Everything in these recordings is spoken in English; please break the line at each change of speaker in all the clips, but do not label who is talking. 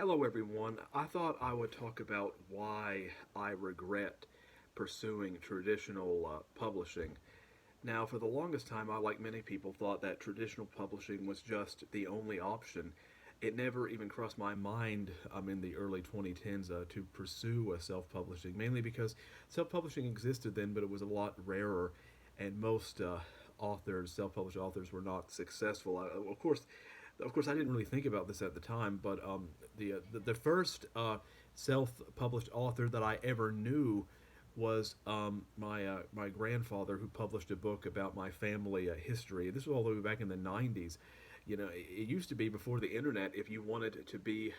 Hello, everyone. I thought I would talk about why I regret pursuing traditional publishing. Now, for the longest time, I, like many people, thought that traditional publishing was just the only option. It never even crossed my mind in the early 2010s to pursue self publishing, mainly because self publishing existed then, but it was a lot rarer, and most self published authors, were not successful. Of course, I didn't really think about this at the time, but the first self-published author that I ever knew was my grandfather, who published a book about my family history. This was all the way back in the '90s. It used to be before the internet. If you wanted to be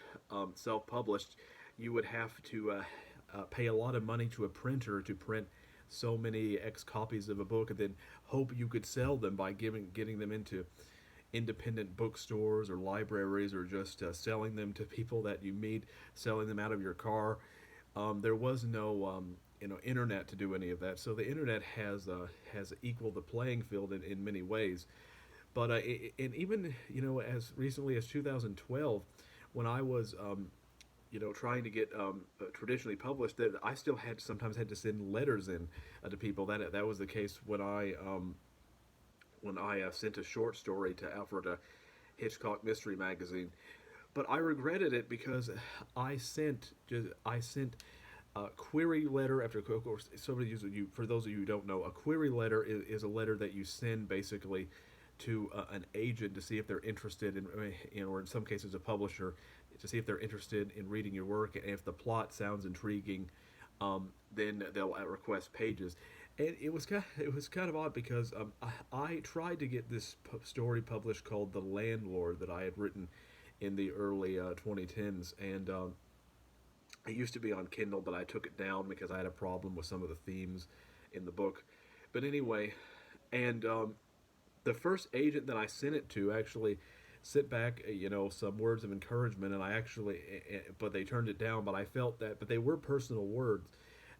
self-published, you would have to pay a lot of money to a printer to print so many X copies of a book, and then hope you could sell them by getting them into independent bookstores or libraries, or just selling them to people that you meet, selling them out of your car. There was no internet to do any of that, so the internet has equaled the playing field in many ways. But and even as recently as 2012, when I was trying to get traditionally published, that I still sometimes had to send letters in to people. That was the case when I sent a short story to Alfred Hitchcock Mystery Magazine. But I regretted it because I sent a query letter after. Of course, for those of you who don't know, a query letter is a letter that you send basically to an agent to see if they're interested or in some cases a publisher, to see if they're interested in reading your work, and if the plot sounds intriguing, then they'll request pages. And it was kind of odd because I tried to get this story published called The Landlord that I had written in the early 2010s, and it used to be on Kindle, but I took it down because I had a problem with some of the themes in the book. But anyway, and the first agent that I sent it to actually sent back, some words of encouragement, and but they turned it down. But I felt that, but they were personal words,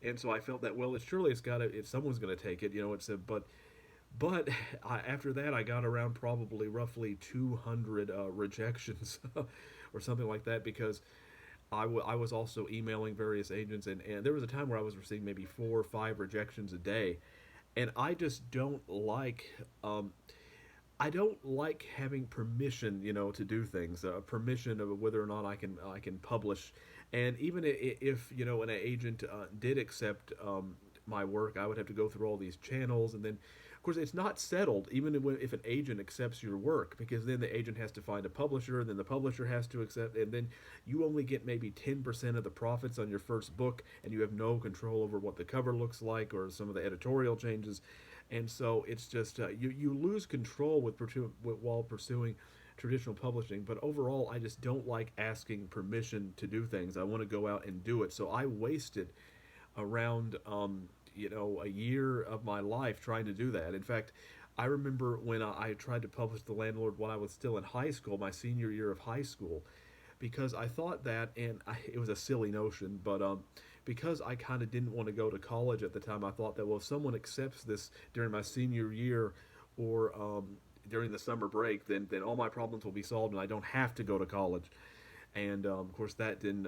and so I felt that, well, if someone's going to take it, it's a, but after that, I got around probably roughly 200 rejections or something like that, because I was also emailing various agents, and there was a time where I was receiving maybe 4 or 5 rejections a day, and I don't like having permission, to do things. Permission of whether or not I can publish, and even if an agent did accept my work, I would have to go through all these channels, and then, of course, it's not settled even if an agent accepts your work, because then the agent has to find a publisher, and then the publisher has to accept, and then you only get maybe 10% of the profits on your first book, and you have no control over what the cover looks like or some of the editorial changes. And so it's just you lose control while pursuing traditional publishing. But overall, I just don't like asking permission to do things. I want to go out and do it. So I wasted around a year of my life trying to do that. In fact, I remember when I tried to publish The Landlord when I was still in high school, my senior year of high school, because I thought that, and it was a silly notion, but because I kind of didn't want to go to college at the time, I thought that, well, if someone accepts this during my senior year, or during the summer break, then all my problems will be solved, and I don't have to go to college. And of course, that didn't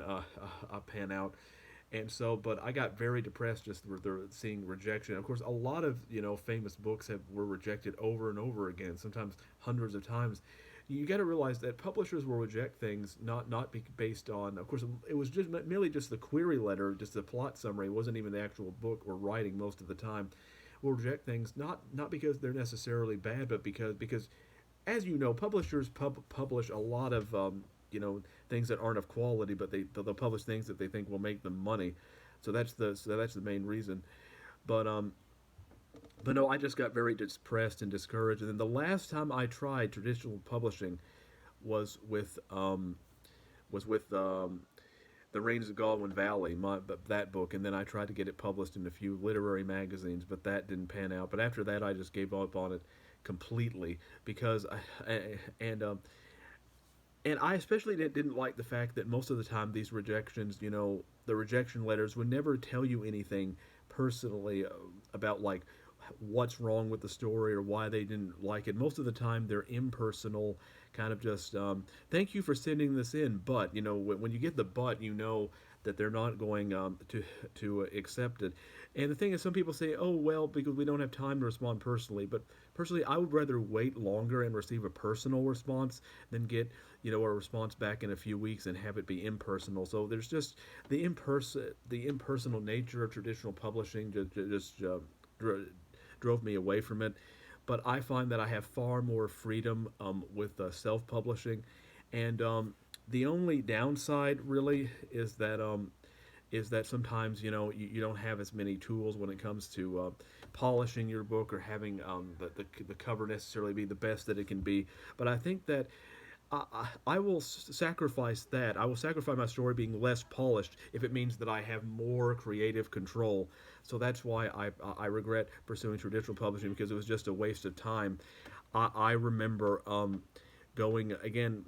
pan out. And so, but I got very depressed just seeing rejection. Of course, a lot of famous books were rejected over and over again, sometimes hundreds of times. You got to realize that publishers will reject things not be based on. Of course, it was just merely just the query letter, just the plot summary. It wasn't even the actual book or writing most of the time. Will reject things not because they're necessarily bad, but because as you know, publishers publish a lot of things that aren't of quality, but they'll publish things that they think will make them money. So that's the main reason. But but no, I just got very depressed and discouraged. And then the last time I tried traditional publishing was with the Rains of Galwin Valley, that book, and then I tried to get it published in a few literary magazines, but that didn't pan out. But after that, I just gave up on it completely, because and I especially didn't like the fact that most of the time these rejections, the rejection letters would never tell you anything personally about, like, what's wrong with the story or why they didn't like it. Most of the time, they're impersonal, kind of just thank you for sending this in, but when you get the but, that they're not going to accept it. And the thing is, some people say, "Oh well, because we don't have time to respond personally." But personally, I would rather wait longer and receive a personal response than get a response back in a few weeks and have it be impersonal. So there's just the impersonal nature of traditional publishing just drove me away from it. But I find that I have far more freedom with self-publishing, and the only downside really is that sometimes you don't have as many tools when it comes to polishing your book or having the cover necessarily be the best that it can be. But I think that I will sacrifice that. I will sacrifice my story being less polished if it means that I have more creative control. So that's why I regret pursuing traditional publishing, because it was just a waste of time. I remember going again.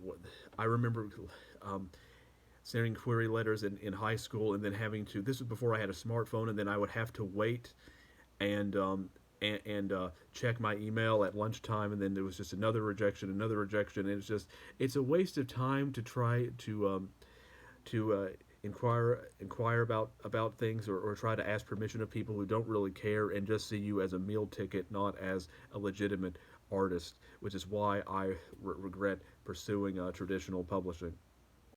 I remember sending query letters in high school, and then having to. This was before I had a smartphone, and then I would have to wait and check my email at lunchtime, and then there was just another rejection, and it's a waste of time to try to inquire about things, or try to ask permission of people who don't really care and just see you as a meal ticket, not as a legitimate artist, which is why I regret pursuing traditional publishing.